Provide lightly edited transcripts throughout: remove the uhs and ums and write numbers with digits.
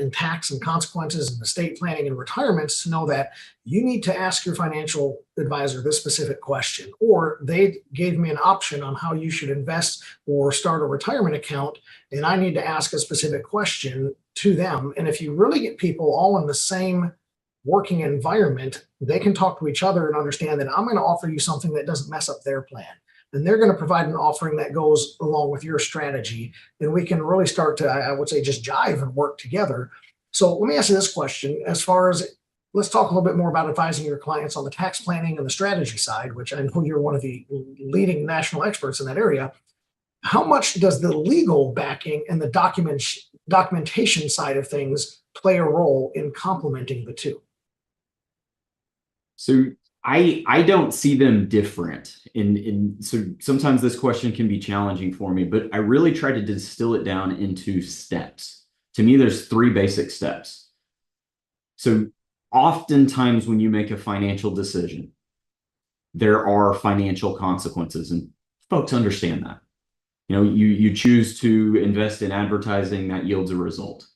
in tax and consequences and estate planning and retirements to know that you need to ask your financial advisor this specific question, or they gave me an option on how you should invest or start a retirement account, and I need to ask a specific question to them. And if you really get people all in the same working environment, they can talk to each other and understand that I'm going to offer you something that doesn't mess up their plan. And they're going to provide an offering that goes along with your strategy. And we can really start to, I would say, just jive and work together. So let me ask you this question. As far as, let's talk a little bit more about advising your clients on the tax planning and the strategy side, which I know you're one of the leading national experts in that area. How much does the legal backing and the documentation side of things play a role in complementing the two? So I don't see them different. So sometimes this question can be challenging for me, but I really try to distill it down into steps. To me, there's 3 basic steps. So oftentimes when you make a financial decision, there are financial consequences, and folks understand that. You know, you choose to invest in advertising, that yields a result.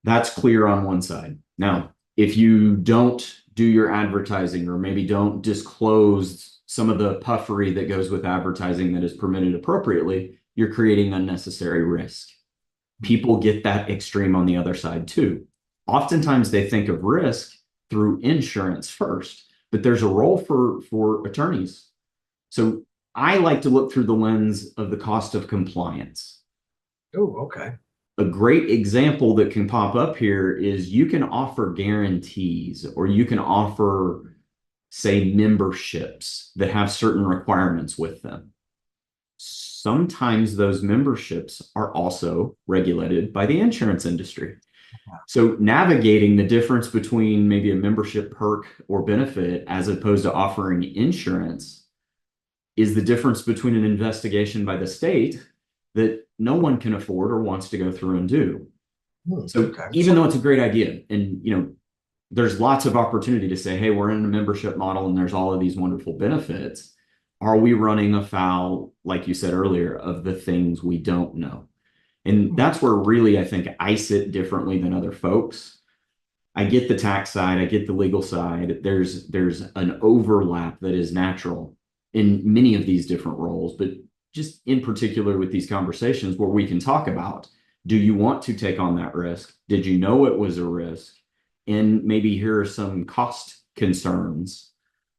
That's clear on one side. Now, if you don't do your advertising, or maybe don't disclose some of the puffery that goes with advertising that is permitted appropriately, you're creating unnecessary risk. People get that extreme on the other side too. Oftentimes they think of risk through insurance first, but there's a role for attorneys. So I like to look through the lens of the cost of compliance. Oh, okay. A great example that can pop up here is you can offer guarantees, or you can offer, say, memberships that have certain requirements with them. Sometimes those memberships are also regulated by the insurance industry. So navigating the difference between maybe a membership perk or benefit as opposed to offering insurance is the difference between an investigation by the state that no one can afford or wants to go through and do. So even though it's a great idea, and there's lots of opportunity to say, hey, we're in a membership model and there's all of these wonderful benefits, are we running afoul, like you said earlier, of the things we don't know? And that's where really I think I sit differently than other folks. I get the tax side, I get the legal side. There's an overlap that is natural in many of these different roles, but just in particular with these conversations where we can talk about, do you want to take on that risk? Did you know it was a risk? And maybe here are some cost concerns.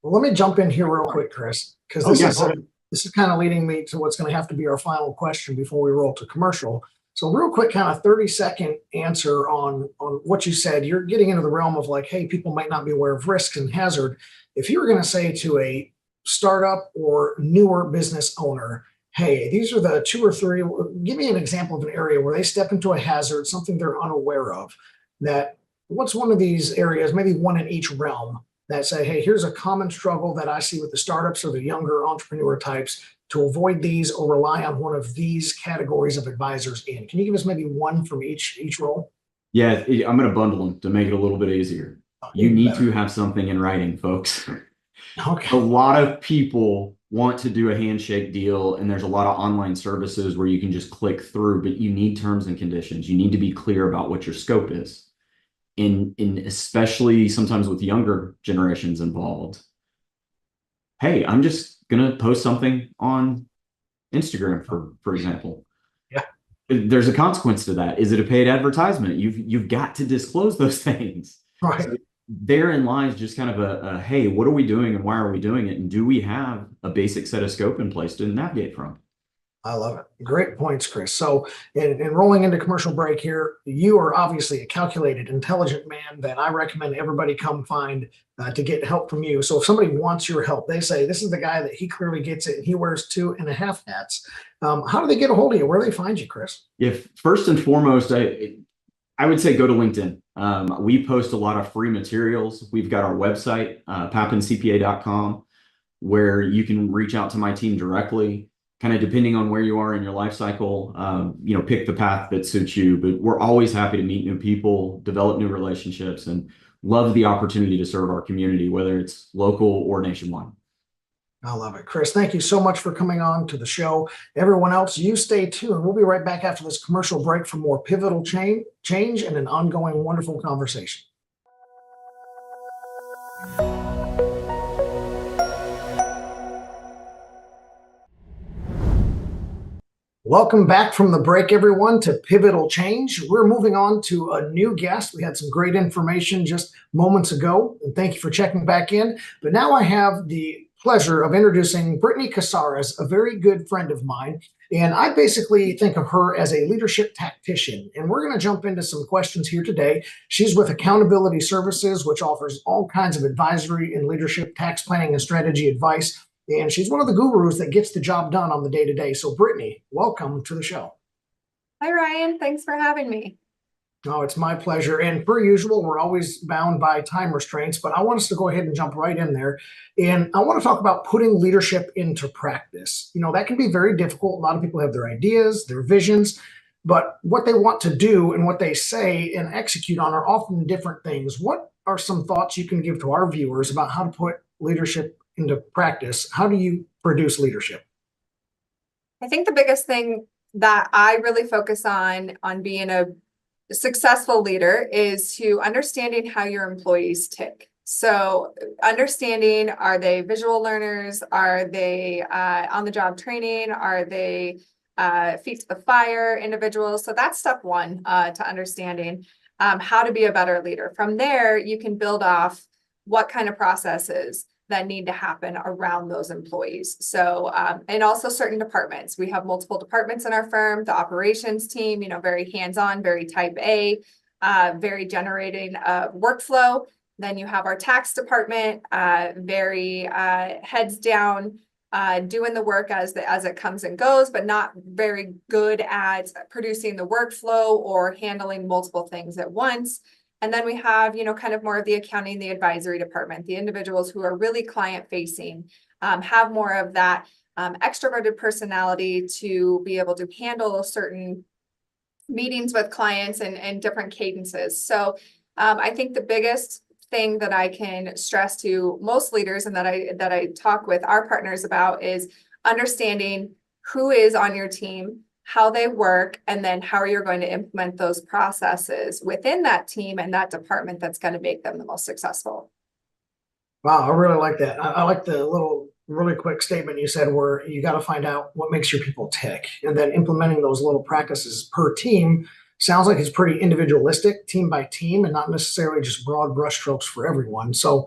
Well, let me jump in here real quick, Chris, because this is kind of leading me to what's going to have to be our final question before we roll to commercial. So real quick, kind of 30-second answer on what you said. You're getting into the realm of like, hey, people might not be aware of risks and hazard. If you were going to say to a startup or newer business owner, hey, these are the 2 or 3, give me an example of an area where they step into a hazard, something they're unaware of, that what's one of these areas, maybe one in each realm, that say, hey, here's a common struggle that I see with the startups or the younger entrepreneur types to avoid these or rely on one of these categories of advisors in. Can you give us maybe one from each role? Yeah, I'm going to bundle them to make it a little bit easier. You need to have something in writing, folks. Okay. A lot of people want to do a handshake deal, and there's a lot of online services where you can just click through, but you need terms and conditions. You need to be clear about what your scope is. In especially sometimes with younger generations involved. Hey, I'm just going to post something on Instagram, for example. Yeah. There's a consequence to that. Is it a paid advertisement? You've got to disclose those things. Right. So therein lies just kind of a, hey, what are we doing and why are we doing it? And do we have a basic set of scope in place to navigate from? I love it. Great points, Chris. So in rolling into commercial break here, you are obviously a calculated, intelligent man that I recommend everybody come find to get help from you. So if somebody wants your help, they say, this is the guy that he clearly gets it, and he wears 2.5 hats. How do they get a hold of you? Where do they find you, Chris? If first and foremost, I would say go to LinkedIn. We post a lot of free materials. We've got our website, papincpa.com, where you can reach out to my team directly. Kind of depending on where you are in your life cycle, pick the path that suits you. But we're always happy to meet new people, develop new relationships, and love the opportunity to serve our community, whether it's local or nationwide. I love it. Chris, thank you so much for coming on to the show. Everyone else, you stay tuned. We'll be right back after this commercial break for more pivotal change and an ongoing wonderful conversation. Welcome back from the break, everyone, to Pivotal Change. We're moving on to a new guest. We had some great information just moments ago, and thank you for checking back in. But now I have the pleasure of introducing Brittany Casares, a very good friend of mine. And I basically think of her as a leadership tactician. And we're going to jump into some questions here today. She's with Accountability Services, which offers all kinds of advisory and leadership, tax planning, and strategy advice. And she's one of the gurus that gets the job done on the day-to-day. So Brittany, welcome to the show. Hi, Ryan. Thanks for having me. Oh, it's my pleasure. And per usual, we're always bound by time restraints, but I want us to go ahead and jump right in there. And I want to talk about putting leadership into practice. That can be very difficult. A lot of people have their ideas, their visions, but what they want to do and what they say and execute on are often different things. What are some thoughts you can give to our viewers about how to put leadership into practice? How do you produce leadership? I think the biggest thing that I really focus on being a successful leader is to understanding how your employees tick. So understanding, are they visual learners? Are they on the job training? Are they feet to the fire individuals? So that's step one to understanding how to be a better leader. From there, you can build off what kind of processes that need to happen around those employees. So, and also certain departments. We have multiple departments in our firm. The operations team, very hands-on, very type A, very generating workflow. Then you have our tax department, very heads down, doing the work as it comes and goes, but not very good at producing the workflow or handling multiple things at once. And then we have, kind of more of the accounting, the advisory department, the individuals who are really client facing, have more of that extroverted personality to be able to handle certain meetings with clients and different cadences. So I think the biggest thing that I can stress to most leaders and that I talk with our partners about is understanding who is on your team, how they work, and then how you're going to implement those processes within that team and that department that's going to make them the most successful. Wow, I really like that. I like the little really quick statement you said where you got to find out what makes your people tick. And then implementing those little practices per team sounds like it's pretty individualistic, team by team, and not necessarily just broad brushstrokes for everyone. So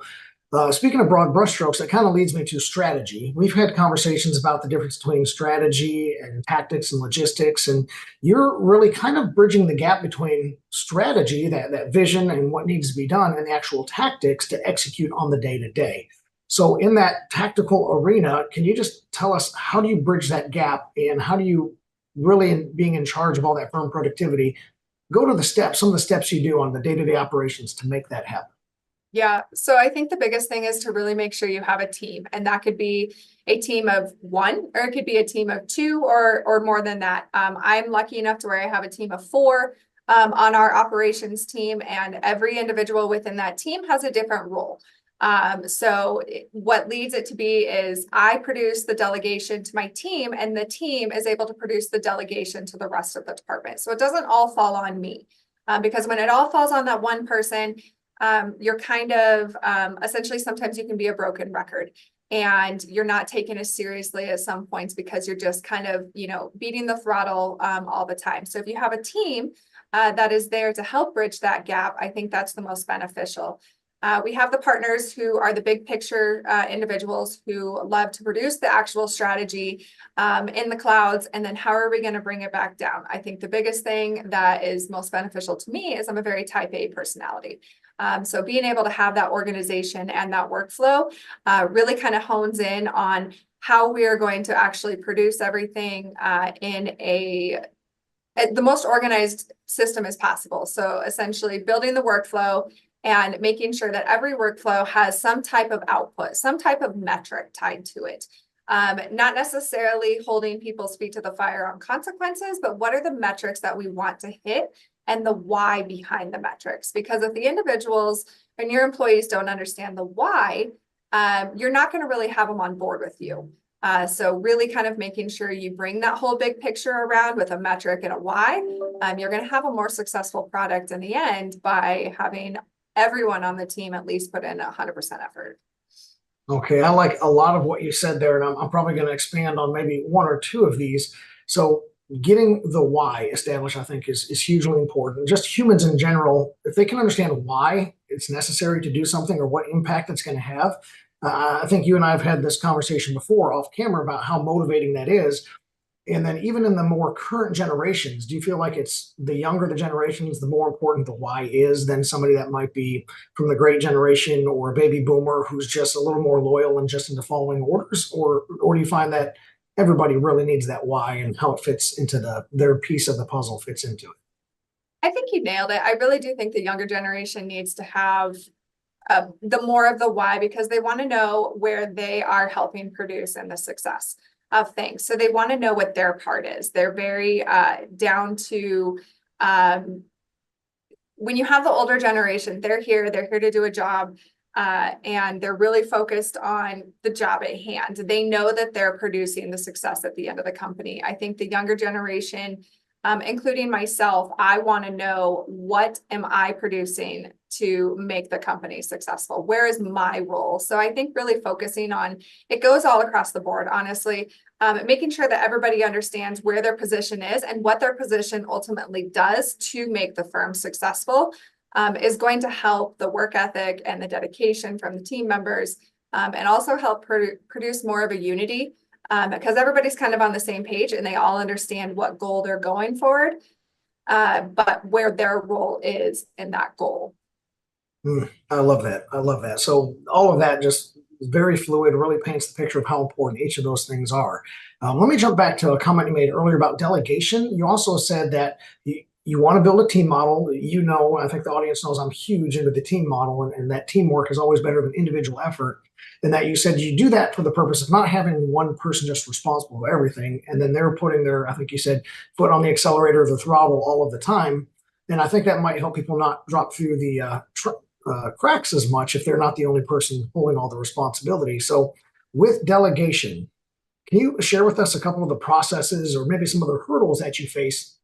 speaking of broad brushstrokes, that kind of leads me to strategy. We've had conversations about the difference between strategy and tactics and logistics, and you're really kind of bridging the gap between strategy, that vision and what needs to be done, and the actual tactics to execute on the day-to-day. So in that tactical arena, can you just tell us how do you bridge that gap, and how do you really, being in charge of all that firm productivity, go to the steps, some of the steps you do on the day-to-day operations to make that happen? Yeah. So I think the biggest thing is to really make sure you have a team, and that could be a team of one, or it could be a team of two or more than that. I'm lucky enough to where I have a team of four on our operations team, and every individual within that team has a different role. So what leads it to be is I produce the delegation to my team, and the team is able to produce the delegation to the rest of the department. So it doesn't all fall on me, because when it all falls on that one person, you're kind of essentially sometimes you can be a broken record, and you're not taken as seriously at some points because you're just kind of, beating the throttle all the time. So if you have a team that is there to help bridge that gap, I think that's the most beneficial. We have the partners who are the big picture individuals who love to produce the actual strategy in the clouds. And then how are we going to bring it back down? I think the biggest thing that is most beneficial to me is I'm a very type A personality. So being able to have that organization and that workflow really kind of hones in on how we are going to actually produce everything in the most organized system as possible. So essentially building the workflow and making sure that every workflow has some type of output, some type of metric tied to it. Not necessarily holding people's feet to the fire on consequences, but what are the metrics that we want to hit and the why behind the metrics? Because if the individuals and your employees don't understand the why, you're not going to really have them on board with you. So really kind of making sure you bring that whole big picture around with a metric and a why. You're going to have a more successful product in the end by having everyone on the team at least put in 100% effort. Okay, I like a lot of what you said there, and I'm probably going to expand on maybe one or two of these. So getting the why established, I think, is hugely important. Just humans in general, if they can understand why it's necessary to do something or what impact it's going to have, I think you and I have had this conversation before off camera about how motivating that is. And then even in the more current generations, do you feel like it's the younger the generations, the more important the why is than somebody that might be from the great generation or a baby boomer who's just a little more loyal and just into following orders? Or do you find that everybody really needs that why and how it fits into their piece of the puzzle fits into it? I think you nailed it. I really do think the younger generation needs to have the more of the why, because they want to know where they are helping produce and the success of things. So they want to know what their part is. They're very down to when you have the older generation, they're here to do a job, and they're really focused on the job at hand. They know that they're producing the success at the end of the company. I think the younger generation, including myself, I want to know, what am I producing to make the company successful? Where is my role? So I think really focusing on, it goes all across the board, honestly, making sure that everybody understands where their position is and what their position ultimately does to make the firm successful, is going to help the work ethic and the dedication from the team members, and also help produce more of a unity, because everybody's kind of on the same page and they all understand what goal they're going forward, but where their role is in that goal. I love that. I love that. So all of that just very fluid, really paints the picture of how important each of those things are. Let me jump back to a comment you made earlier about delegation. You also said that you want to build a team model. I think the audience knows I'm huge into the team model, and that teamwork is always better than individual effort. And that you said you do that for the purpose of not having one person just responsible for everything, and then they're putting their, I think you said, foot on the accelerator or the throttle all of the time. And I think that might help people not drop through the cracks as much if they're not the only person holding all the responsibility. So with delegation, can you share with us a couple of the processes or maybe some of the hurdles that you face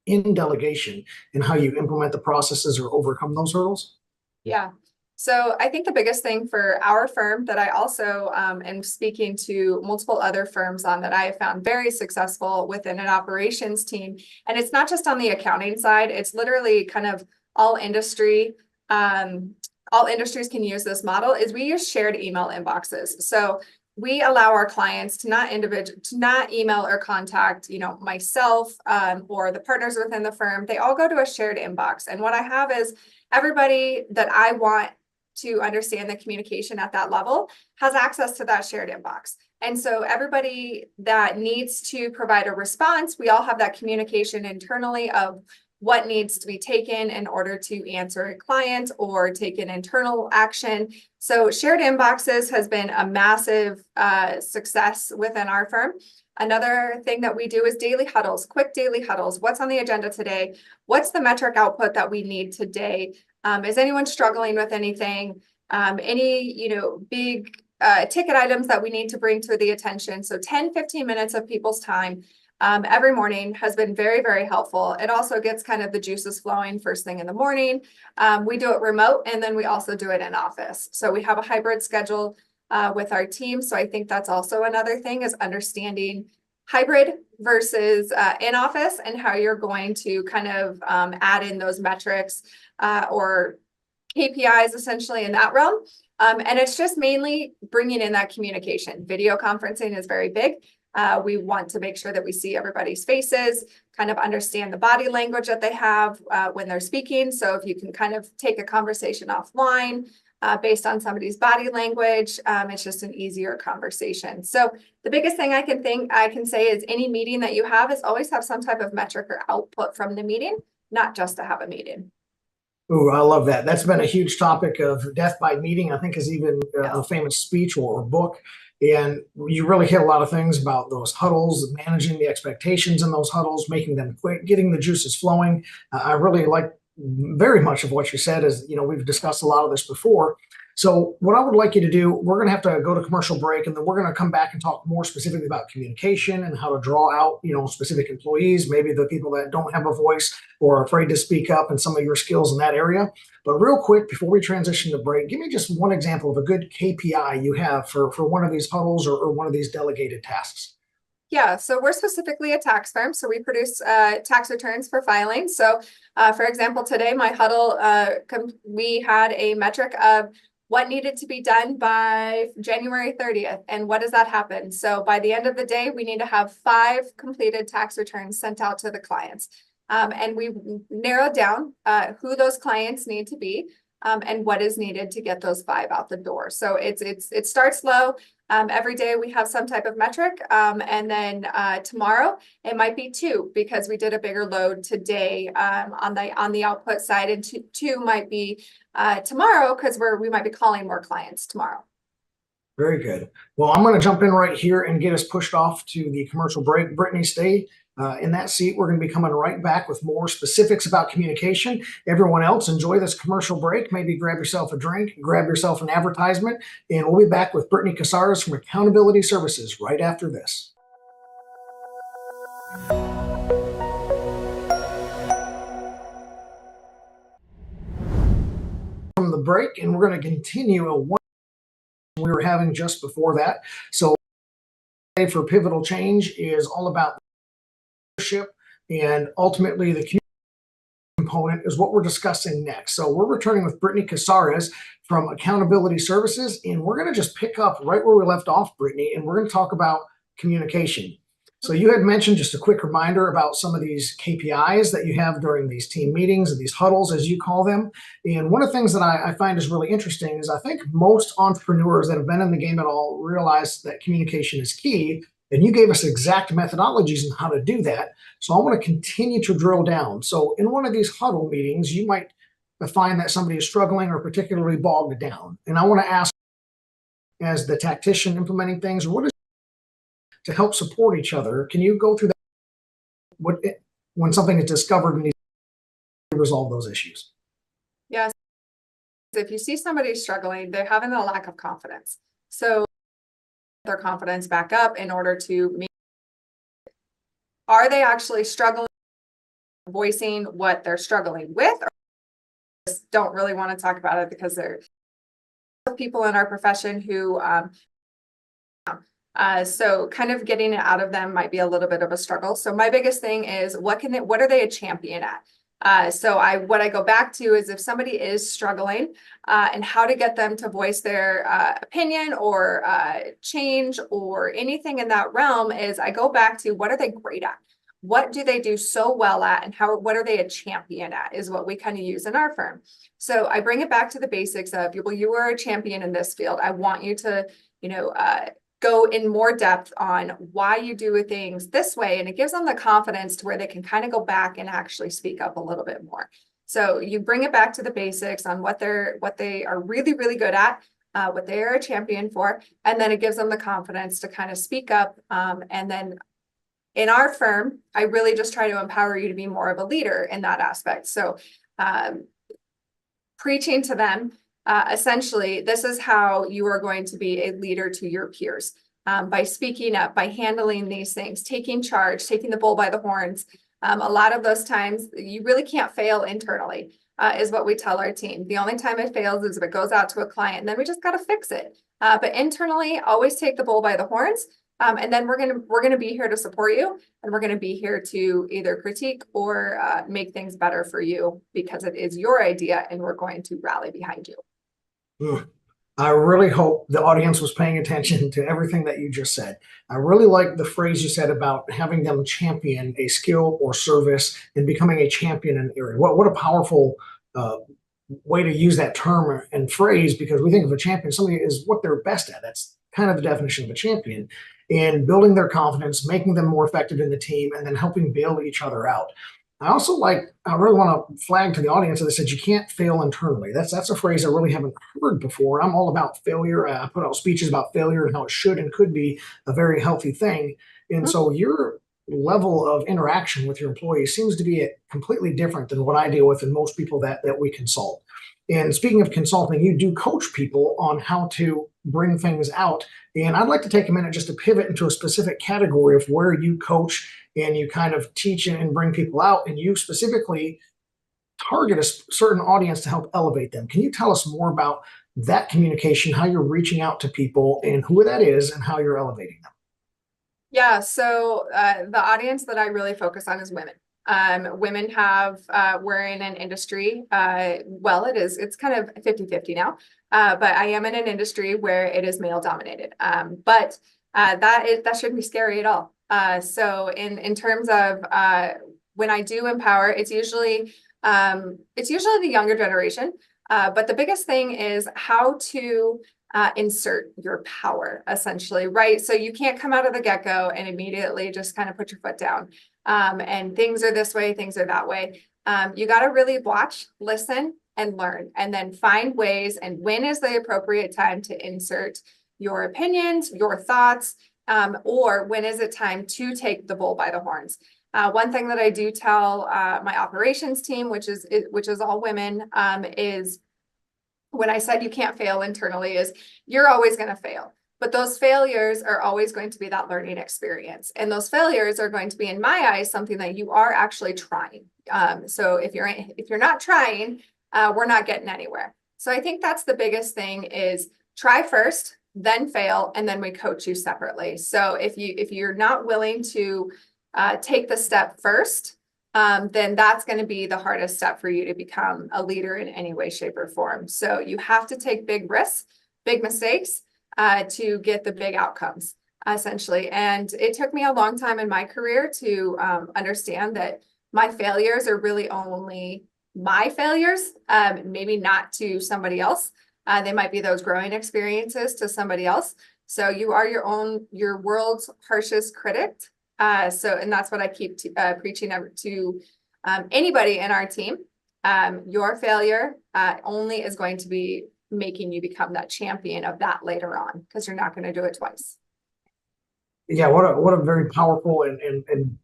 in delegation and how you implement the processes or overcome those hurdles? Yeah. So I think the biggest thing for our firm that I also am speaking to multiple other firms on that I have found very successful within an operations team, and it's not just on the accounting side, it's literally kind of all industry. All industries can use this model, is we use shared email inboxes. So we allow our clients to not email or contact, myself, or the partners within the firm. They all go to a shared inbox. And what I have is everybody that I want to understand the communication at that level has access to that shared inbox. And so everybody that needs to provide a response, we all have that communication internally of what needs to be taken in order to answer a client or take an internal action. So shared inboxes has been a massive success within our firm. Another thing that we do is daily huddles, quick daily huddles. What's on the agenda today? What's the metric output that we need today? Is anyone struggling with anything? Any, big ticket items that we need to bring to the attention? So 10, 15 minutes of people's time every morning has been very, very helpful. It also gets kind of the juices flowing first thing in the morning. We do it remote, and then we also do it in office. So we have a hybrid schedule with our team. So I think that's also another thing, is understanding hybrid versus in office and how you're going to kind of add in those metrics or KPIs essentially in that realm. And it's just mainly bringing in that communication. Video conferencing is very big. We want to make sure that we see everybody's faces, kind of understand the body language that they have when they're speaking. So if you can kind of take a conversation offline based on somebody's body language, it's just an easier conversation. So the biggest thing I can say is any meeting that you have is always have some type of metric or output from the meeting, not just to have a meeting. Oh, I love that. That's been a huge topic of death by meeting, I think, is even a famous speech or book. And you really hit a lot of things about those huddles, managing the expectations in those huddles, making them quick, getting the juices flowing. I really like very much of what you said, is, we've discussed a lot of this before. So what I would like you to do, we're going to have to go to commercial break, and then we're going to come back and talk more specifically about communication and how to draw out, specific employees, maybe the people that don't have a voice or are afraid to speak up, and some of your skills in that area. But real quick, before we transition to break, give me just one example of a good KPI you have for one of these huddles or one of these delegated tasks. Yeah, so we're specifically a tax firm, so we produce tax returns for filing. So for example, today my huddle, we had a metric of what needed to be done by January 30th. And what does that happen? So by the end of the day, we need to have 5 completed tax returns sent out to the clients. And we narrowed down who those clients need to be and what is needed to get those 5 out the door. So it starts low. Every day we have some type of metric, and then tomorrow it might be 2 because we did a bigger load today on the output side, and two might be tomorrow because we might be calling more clients tomorrow. Very good. Well, I'm going to jump in right here and get us pushed off to the commercial break. Brittany, stay in that seat. We're going to be coming right back with more specifics about communication. Everyone else, enjoy this commercial break. Maybe grab yourself a drink, grab yourself an advertisement, and we'll be back with Brittany Casares from Accountability Services right after this. From the break, and we're going to continue one we were having just before that. So for Pivotal Change is all about leadership, and ultimately the component is what we're discussing next. So we're returning with Brittany Casares from Accountability Services, and we're going to just pick up right where we left off, Brittany, and we're going to talk about communication. So you had mentioned, just a quick reminder about some of these KPIs that you have during these team meetings and these huddles, as you call them. And one of the things that I find is really interesting is I think most entrepreneurs that have been in the game at all realize that communication is key. And you gave us exact methodologies on how to do that. So I want to continue to drill down. So in one of these huddle meetings, you might find that somebody is struggling or particularly bogged down. And I want to ask, as the tactician implementing things, what is to help support each other? Can you go through that? When something is discovered and needs to resolve those issues? Yes. If you see somebody struggling, they're having a lack of confidence. So their confidence back up in order to meet. Are they actually struggling, voicing what they're struggling with, or just don't really want to talk about it because they're people in our profession who so kind of getting it out of them might be a little bit of a struggle. So my biggest thing is what are they a champion at? So what I go back to is if somebody is struggling and how to get them to voice their opinion or change or anything in that realm is I go back to what are they great at? What do they do so well at, and what are they a champion at is what we kind of use in our firm. So I bring it back to the basics of, well, you are a champion in this field. I want you to, go in more depth on why you do things this way. And it gives them the confidence to where they can kind of go back and actually speak up a little bit more. So you bring it back to the basics on what they are really, really good at, what they are a champion for. And then it gives them the confidence to kind of speak up. And then in our firm, I really just try to empower you to be more of a leader in that aspect. So preaching to them, essentially, this is how you are going to be a leader to your peers, by speaking up, by handling these things, taking charge, taking the bull by the horns. A lot of those times you really can't fail internally, is what we tell our team. The only time it fails is if it goes out to a client, and then we just got to fix it. But internally, always take the bull by the horns. And then we're gonna be here to support you, and we're gonna be here to either critique or make things better for you because it is your idea, and we're going to rally behind you. I really hope the audience was paying attention to everything that you just said. I really like the phrase you said about having them champion a skill or service and becoming a champion in an area. What a powerful way to use that term and phrase, because we think of a champion, somebody is what they're best at. That's kind of the definition of a champion, and building their confidence, making them more effective in the team, and then helping bail each other out. I really want to flag to the audience that I said you can't fail internally. That's a phrase I really haven't heard before. I'm all about failure. I put out speeches about failure and how it should and could be a very healthy thing. And so you're level of interaction with your employees seems to be completely different than what I deal with and most people that we consult. And speaking of consulting, you do coach people on how to bring things out. And I'd like to take a minute just to pivot into a specific category of where you coach and you kind of teach and bring people out, and you specifically target a certain audience to help elevate them. Can you tell us more about that communication, how you're reaching out to people and who that is and how you're elevating them? Yeah, so the audience that I really focus on is women. Women have, we're in an industry, well, it's kind of 50-50 now, but I am in an industry where it is male dominated. But that shouldn't be scary at all. So in terms of when I do empower, it's usually the younger generation. But the biggest thing is how to insert your power, essentially, right? So you can't come out of the get-go and immediately just kind of put your foot down. And things are this way, things are that way. You got to really watch, listen, and learn, and then find ways and when is the appropriate time to insert your opinions, your thoughts, or when is it time to take the bull by the horns. One thing that I do tell my operations team, which is all women, is when I said you can't fail internally, is you're always going to fail. But those failures are always going to be that learning experience. And those failures are going to be, in my eyes, something that you are actually trying. So if you're not trying, we're not getting anywhere. So I think that's the biggest thing is try first, then fail, and then we coach you separately. So if you're not willing to take the step first, then that's going to be the hardest step for you to become a leader in any way, shape, or form. So you have to take big risks, big mistakes, to get the big outcomes, essentially. And it took me a long time in my career to understand that my failures are really only my failures, maybe not to somebody else. They might be those growing experiences to somebody else. So you are your world's harshest critic. And that's what I keep preaching to anybody in our team. Your failure only is going to be making you become that champion of that later on, because you're not going to do it twice. Yeah, what a very powerful and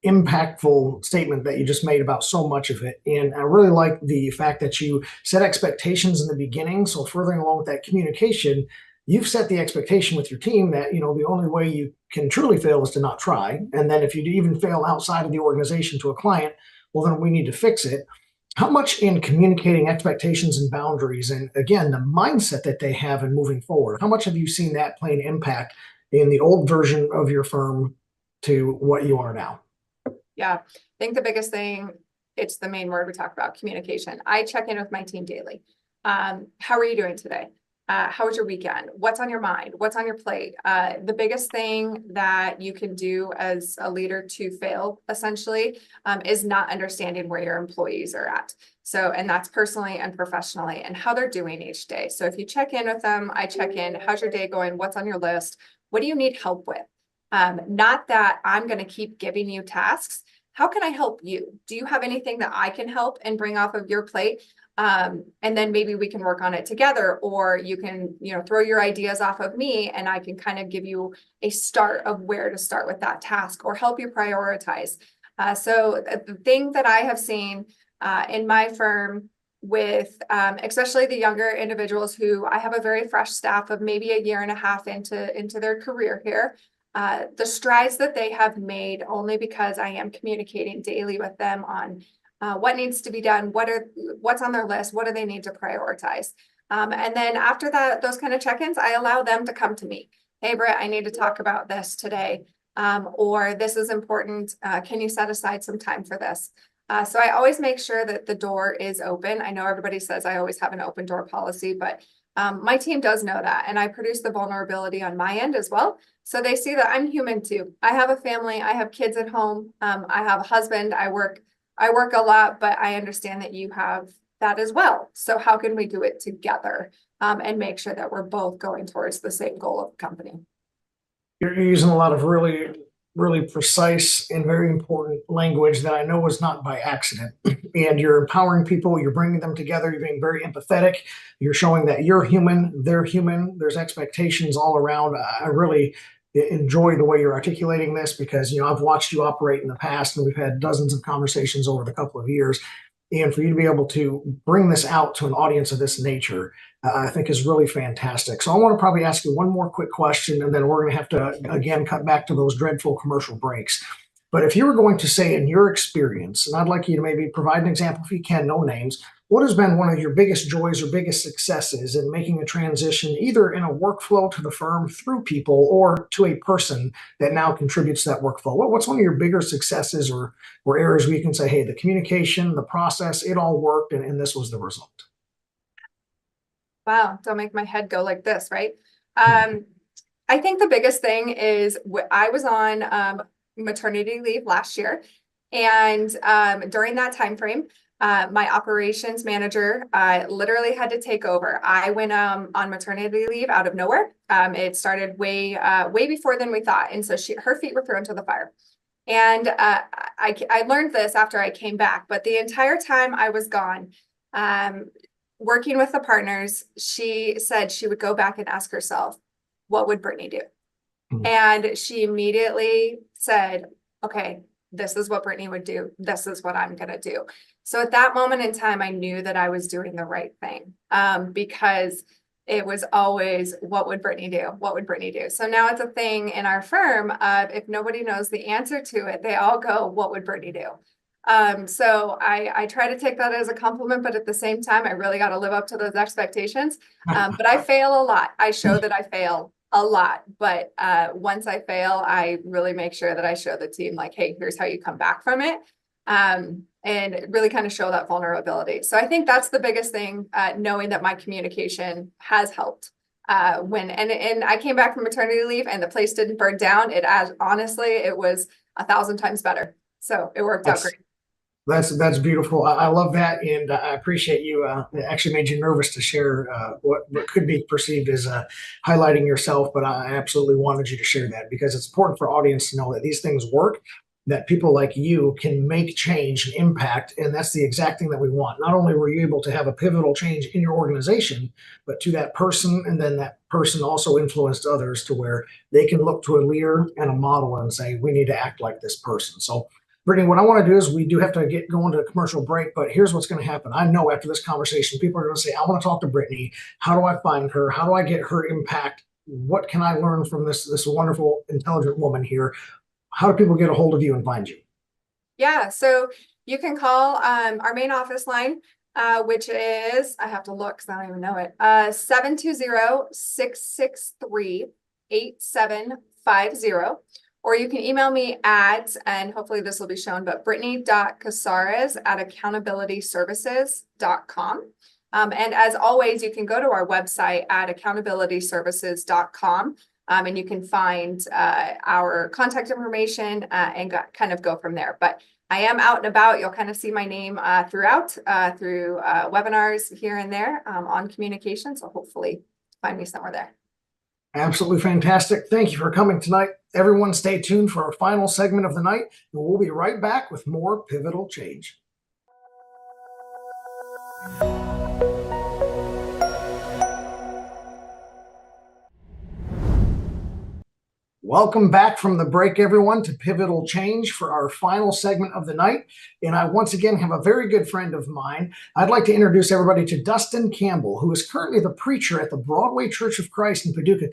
impactful statement that you just made about so much of it. And I really like the fact that you set expectations in the beginning. So furthering along with that communication, you've set the expectation with your team that, the only way you can truly fail is to not try. And then if you even fail outside of the organization to a client, well, then we need to fix it. How much in communicating expectations and boundaries, and again, the mindset that they have in moving forward, how much have you seen that play an impact in the old version of your firm to what you are now? Yeah, I think the biggest thing, it's the main word we talk about, communication. I check in with my team daily. How are you doing today? How was your weekend? What's on your mind? What's on your plate? The biggest thing that you can do as a leader to fail, essentially, is not understanding where your employees are at. So, and that's personally and professionally, and how they're doing each day. So if you check in with them, I check in, how's your day going? What's on your list? What do you need help with? Not that I'm going to keep giving you tasks. How can I help you? Do you have anything that I can help and bring off of your plate? And then maybe we can work on it together, or you can, throw your ideas off of me and I can kind of give you a start of where to start with that task or help you prioritize. So the thing that I have seen in my firm with especially the younger individuals who I have a very fresh staff of maybe a year and a half into their career here, the strides that they have made only because I am communicating daily with them on what needs to be done, what's on their list, what do they need to prioritize. And then after those kind of check-ins, I allow them to come to me. Hey, Britt, I need to talk about this today. Or this is important. Can you set aside some time for this? So I always make sure that the door is open. I know everybody says I always have an open door policy, but my team does know that. And I produce the vulnerability on my end as well. So they see that I'm human too. I have a family. I have kids at home. I have a husband. I work a lot, but I understand that you have that as well. So how can we do it together and make sure that we're both going towards the same goal of the company? You're using a lot of really, really precise and very important language that I know was not by accident. And you're empowering people, you're bringing them together, you're being very empathetic, you're showing that you're human, they're human, there's expectations all around. I really enjoy the way you're articulating this because, I've watched you operate in the past and we've had dozens of conversations over the couple of years. And for you to be able to bring this out to an audience of this nature, I think is really fantastic. So I want to probably ask you one more quick question, and then we're going to have to, again, cut back to those dreadful commercial breaks. But if you were going to say in your experience, and I'd like you to maybe provide an example if you can, no names, what has been one of your biggest joys or biggest successes in making a transition either in a workflow to the firm through people or to a person that now contributes to that workflow? What's one of your bigger successes or areas where you can say, hey, the communication, the process, it all worked and this was the result? Wow, don't make my head go like this, right? I think the biggest thing is I was on maternity leave last year. And during that time frame, my operations manager literally had to take over. I went on maternity leave out of nowhere. It started way before than we thought. And so her feet were thrown to the fire. And I learned this after I came back, but the entire time I was gone, working with the partners, she said she would go back and ask herself, what would Brittany do? And she immediately said, okay, this is what Brittany would do. This is what I'm going to do. So at that moment in time, I knew that I was doing the right thing because it was always, what would Brittany do? What would Brittany do? So now it's a thing in our firm. If nobody knows the answer to it, they all go, what would Brittany do? So I try to take that as a compliment, but at the same time, I really got to live up to those expectations. But I fail a lot. I show that I fail a lot, but once I fail, I really make sure that I show the team like, hey, here's how you come back from it. And really kind of show that vulnerability. So I think that's the biggest thing, knowing that my communication has helped. And I came back from maternity leave and the place didn't burn down. Honestly, it was 1,000 times better. So it worked out great. That's beautiful. I love that, and I appreciate you. It actually made you nervous to share what could be perceived as highlighting yourself, but I absolutely wanted you to share that because it's important for audience to know that these things work, that people like you can make change and impact, and that's the exact thing that we want. Not only were you able to have a pivotal change in your organization, but to that person, and then that person also influenced others to where they can look to a leader and a model and say, we need to act like this person. So Brittany, what I want to do is we do have to get going to a commercial break, but here's what's going to happen. I know after this conversation, people are going to say, I want to talk to Brittany. How do I find her? How do I get her impact? What can I learn from this wonderful, intelligent woman here? How do people get a hold of you and find you? Yeah, so you can call our main office line, which is, I have to look because I don't even know it, 720-663-8750. Or you can email me at, and hopefully this will be shown, but brittany.casares@accountabilityservices.com. And as always, you can go to our website at accountabilityservices.com. And you can find our contact information and kind of go from there. But I am out and about. You'll kind of see my name throughout through webinars here and there on communication. So hopefully find me somewhere there. Absolutely fantastic. Thank you for coming tonight. Everyone stay tuned for our final segment of the night, and we'll be right back with more Pivotal Change. Welcome back from the break, everyone, to Pivotal Change for our final segment of the night. And I once again have a very good friend of mine. I'd like to introduce everybody to Dustin Campbell, who is currently the preacher at the Broadway Church of Christ in Paducah,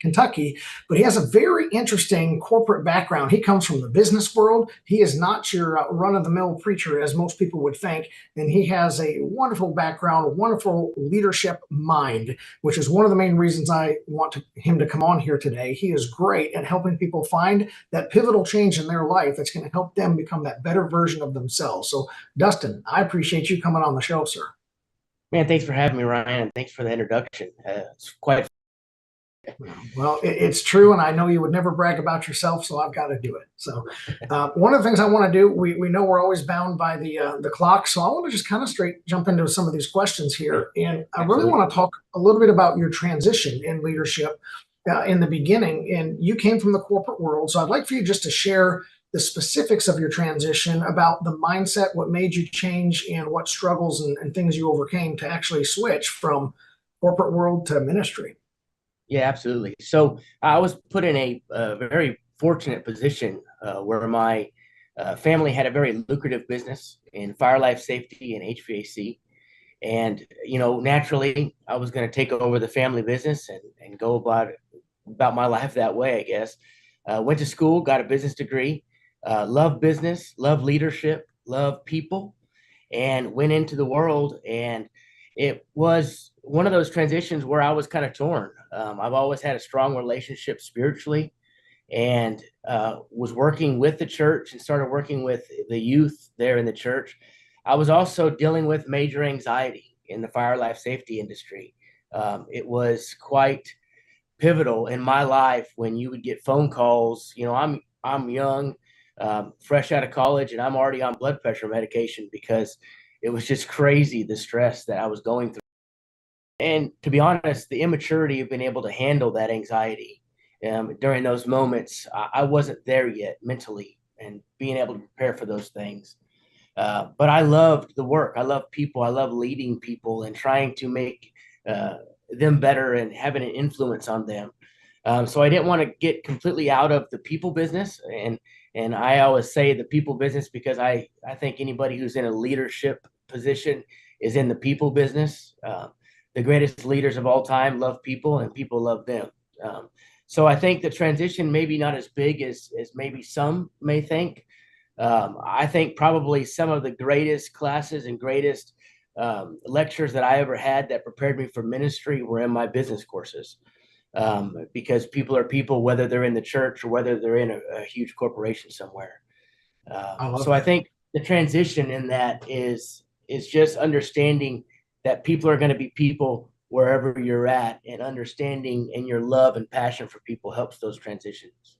Kentucky. But he has a very interesting corporate background. He comes from the business world. He is not your run-of-the-mill preacher, as most people would think. And he has a wonderful background, a wonderful leadership mind, which is one of the main reasons I want him to come on here today. He is great at helping people find that pivotal change in their life that's going to help them become that better version of themselves. So, Dustin, I appreciate you coming on the show, sir. Man, thanks for having me, Ryan, and thanks for the introduction. It's quite. Well, it's true, and I know you would never brag about yourself, so I've got to do it. So one of the things I want to do, we know we're always bound by the clock, so I want to just kind of straight jump into some of these questions here. And I really want to talk a little bit about your transition in leadership in the beginning. And you came from the corporate world, so I'd like for you just to share the specifics of your transition, about the mindset, what made you change, and what struggles and things you overcame to actually switch from corporate world to ministry. Yeah, absolutely. So I was put in a very fortunate position where my family had a very lucrative business in fire life safety and HVAC. And, naturally, I was going to take over the family business and go about my life that way, I guess. Went to school, got a business degree, love business, love leadership, love people, and went into the world. And it was one of those transitions where I was kind of torn. I've always had a strong relationship spiritually, and was working with the church and started working with the youth there in the church. I was also dealing with major anxiety in the fire life safety industry. It was quite pivotal in my life when you would get phone calls. I'm young, fresh out of college, and I'm already on blood pressure medication because it was just crazy the stress that I was going through. And to be honest, the immaturity of being able to handle that anxiety during those moments, I wasn't there yet mentally and being able to prepare for those things. But I loved the work. I love people. I love leading people and trying to make them better and having an influence on them. So I didn't want to get completely out of the people business. And I always say the people business because I think anybody who's in a leadership position is in the people business. The greatest leaders of all time love people and people love them. So I think the transition maybe not as big as maybe some may think. I think probably some of the greatest classes and greatest lectures that I ever had that prepared me for ministry were in my business courses. Because people are people, whether they're in the church or whether they're in a huge corporation somewhere. I love So I that. think the transition in that is just understanding that people are going to be people wherever you're at, and understanding and your love and passion for people helps those transitions.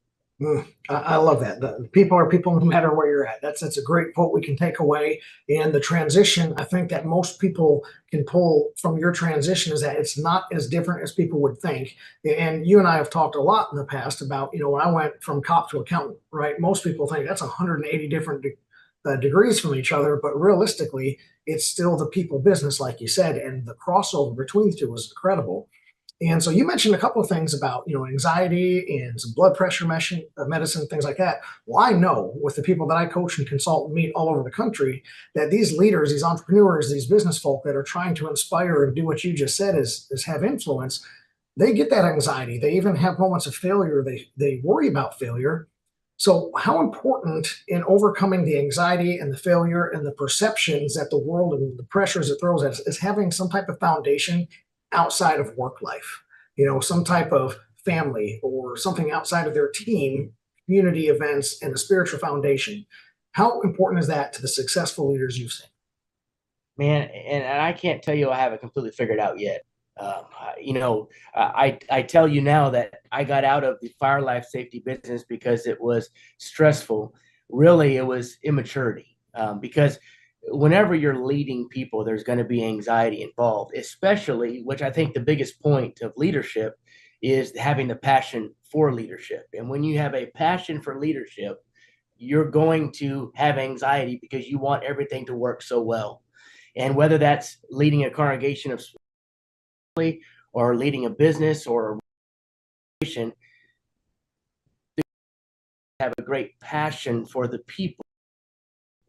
I love that. The people are people no matter where you're at. That's a great quote we can take away. And the transition, I think that most people can pull from your transition is that it's not as different as people would think. And you and I have talked a lot in the past about, when I went from cop to accountant, right? Most people think that's 180 different degrees from each other, but realistically, it's still the people business, like you said, and the crossover between the two was incredible. And so you mentioned a couple of things about, anxiety and some blood pressure medicine, things like that. Well, I know with the people that I coach and consult and meet all over the country that these leaders, these entrepreneurs, these business folk that are trying to inspire and do what you just said is have influence, they get that anxiety. They even have moments of failure. They worry about failure. So how important in overcoming the anxiety and the failure and the perceptions that the world and the pressures it throws at us is having some type of foundation outside of work life, some type of family or something outside of their team, community events, and a spiritual foundation. How important is that to the successful leaders you've seen? Man, and I can't tell you I have it completely figured out yet. I tell you now that I got out of the fire life safety business because it was stressful. Really, it was immaturity. Because whenever you're leading people, there's going to be anxiety involved, especially, which I think the biggest point of leadership is having the passion for leadership. And when you have a passion for leadership, you're going to have anxiety because you want everything to work so well. And whether that's leading a congregation of or leading a business or a relation, have a great passion for the people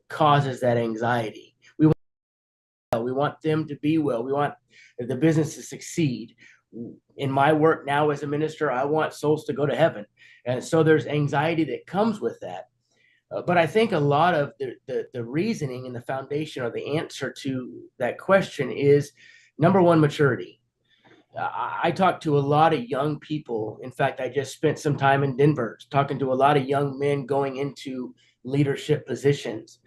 causes that anxiety. We want them to be well. We want the business to succeed. In my work now as a minister, I want souls to go to heaven. And so there's anxiety that comes with that. But I think a lot of the reasoning and the foundation or the answer to that question is, number one, maturity. I talk to a lot of young people. In fact, I just spent some time in Denver talking to a lot of young men going into leadership positions.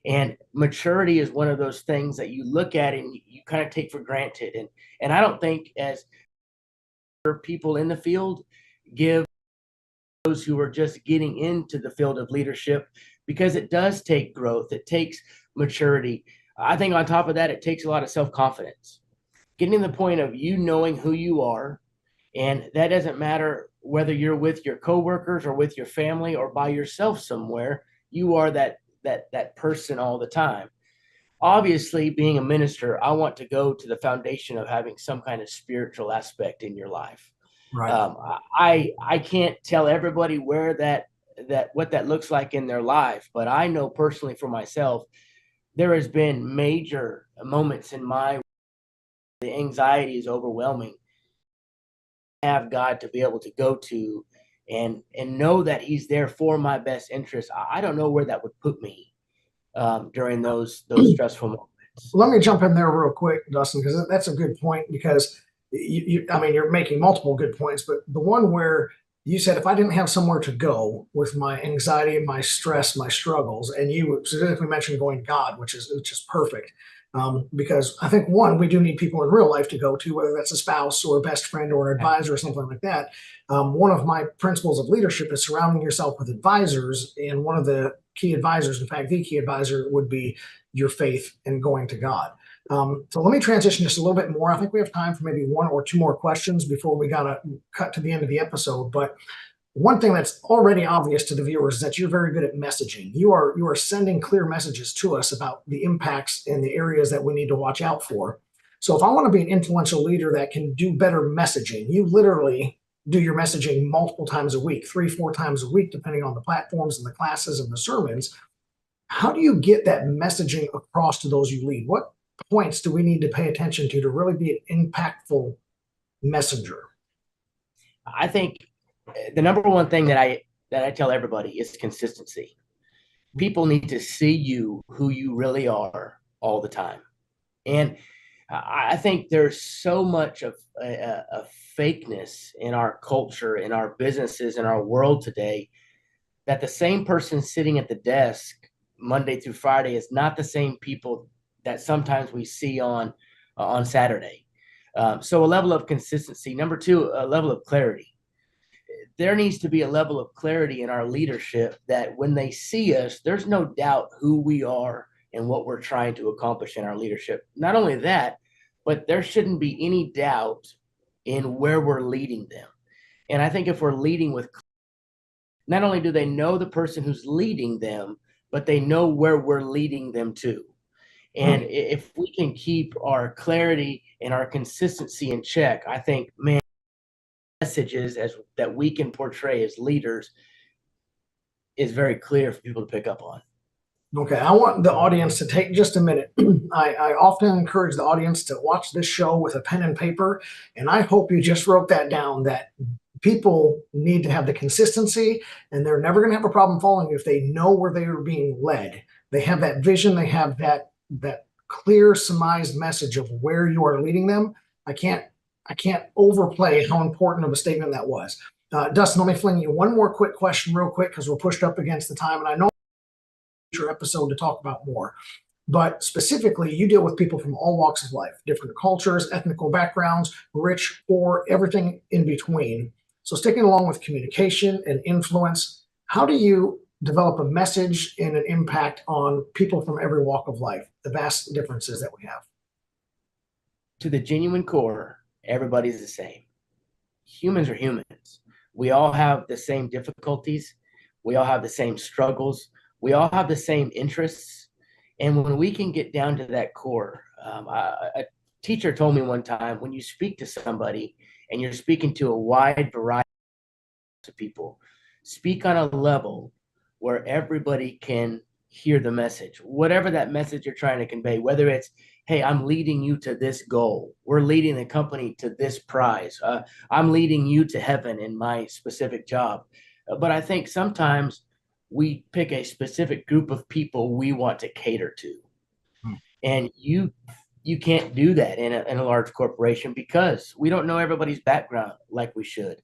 And maturity is one of those things that you look at and you kind of take for granted. And I don't think as people in the field give those who are just getting into the field of leadership, because it does take growth. It takes maturity. I think on top of that, it takes a lot of self-confidence. Getting to the point of you knowing who you are, and that doesn't matter whether you're with your coworkers or with your family or by yourself somewhere, you are that person all the time. Obviously, being a minister, I want to go to the foundation of having some kind of spiritual aspect in your life. Right. I can't tell everybody where what that looks like in their life, but I know personally for myself, there has been major moments in the anxiety is overwhelming. I have God to be able to go to and know that He's there for my best interest. I don't know where that would put me during those stressful moments. Let me jump in there real quick, Dustin, because that's a good point. Because I mean, you're making multiple good points, but the one where you said, if I didn't have somewhere to go with my anxiety, my stress, my struggles, and you specifically mentioned going to God, which is perfect. Because I think, one, we do need people in real life to go to, whether that's a spouse or a best friend or an advisor or something like that. One of my principles of leadership is surrounding yourself with advisors, and one of the key advisors, in fact, the key advisor, would be your faith and going to God. So let me transition just a little bit more. I think we have time for maybe one or two more questions before we gotta cut to the end of the episode. But one thing that's already obvious to the viewers is that you're very good at messaging. You are sending clear messages to us about the impacts and the areas that we need to watch out for. So if I want to be an influential leader that can do better messaging, you literally do your messaging multiple times a week, 3-4 times a week, depending on the platforms and the classes and the sermons. How do you get that messaging across to those you lead? What points do we need to pay attention to really be an impactful messenger? I think the number one thing that I tell everybody is consistency. People need to see you who you really are all the time. And I think there's so much of a fakeness in our culture, in our businesses, in our world today, that the same person sitting at the desk Monday through Friday is not the same people that sometimes we see on Saturday. So a level of consistency. Number two, a level of clarity. There needs to be a level of clarity in our leadership that when they see us, there's no doubt who we are and what we're trying to accomplish in our leadership. Not only that, but there shouldn't be any doubt in where we're leading them. And I think if we're leading with, not only do they know the person who's leading them, but they know where we're leading them to. And if we can keep our clarity and our consistency in check, I think, man, messages that we can portray as leaders is very clear for people to pick up on. Okay, I want the audience to take just a minute. I often encourage the audience to watch this show with a pen and paper, and I hope you just wrote that down, that people need to have the consistency, and they're never going to have a problem following you if they know where they are being led. They have that vision, they have that clear, surmised message of where you are leading them. I can't overplay how important of a statement that was. Dustin, let me fling you one more quick question real quick, because we're pushed up against the time, and I know future episode to talk about more. But specifically, you deal with people from all walks of life, different cultures, ethnical backgrounds, rich, poor, everything in between. So sticking along with communication and influence, how do you develop a message and an impact on people from every walk of life, the vast differences that we have? To the genuine core, everybody's the same. Humans are humans. We all have the same difficulties. We all have the same struggles. We all have the same interests. And when we can get down to that core, a teacher told me one time, when you speak to somebody and you're speaking to a wide variety of people, speak on a level where everybody can hear the message, whatever that message you're trying to convey, whether it's, hey, I'm leading you to this goal. We're leading the company to this prize. I'm leading you to heaven in my specific job. But I think sometimes we pick a specific group of people we want to cater to. And you can't do that in a large corporation because we don't know everybody's background like we should.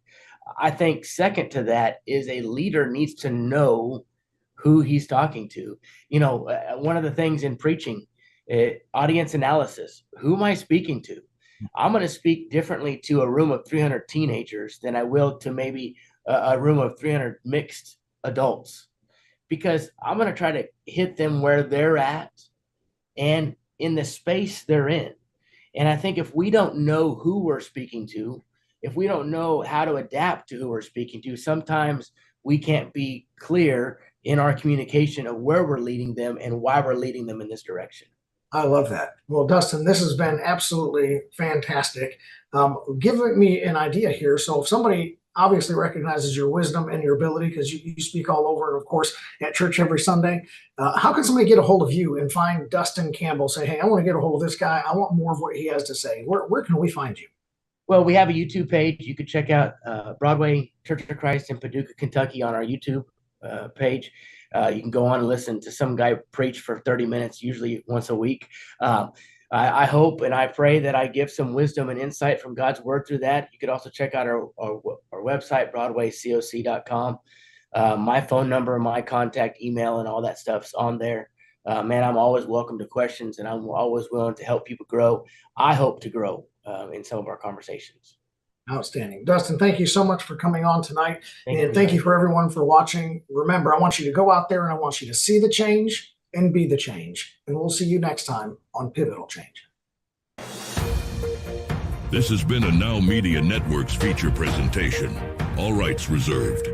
I think second to that is a leader needs to know who he's talking to. You know, one of the things in preaching, audience analysis, who am I speaking to? I'm going to speak differently to a room of 300 teenagers than I will to maybe a room of 300 mixed adults, because I'm going to try to hit them where they're at and in the space they're in. And I think if we don't know who we're speaking to, if we don't know how to adapt to who we're speaking to, sometimes we can't be clear in our communication of where we're leading them and why we're leading them in this direction. I love that. Well, Dustin, this has been absolutely fantastic. Giving me an idea here. So if somebody obviously recognizes your wisdom and your ability, because you speak all over, and of course at church every Sunday, how can somebody get a hold of you and find Dustin Campbell? Say, hey, I want to get a hold of this guy. I want more of what he has to say. Where can we find you? Well, we have a YouTube page. You can check out Broadway Church of Christ in Paducah, Kentucky on our YouTube page. You can go on and listen to some guy preach for 30 minutes, usually once a week. I hope and I pray that I give some wisdom and insight from God's word through that. You could also check out our website, BroadwayCoc.com. My phone number, my contact email, and all that stuff's on there. Man, I'm always welcome to questions, and I'm always willing to help people grow. I hope to grow in some of our conversations. Outstanding. Dustin, thank you so much for coming on tonight. And thank you you for everyone for watching. Remember, I want you to go out there and I want you to see the change and be the change. And we'll see you next time on Pivotal Change. This has been a Now Media Networks feature presentation. All rights reserved.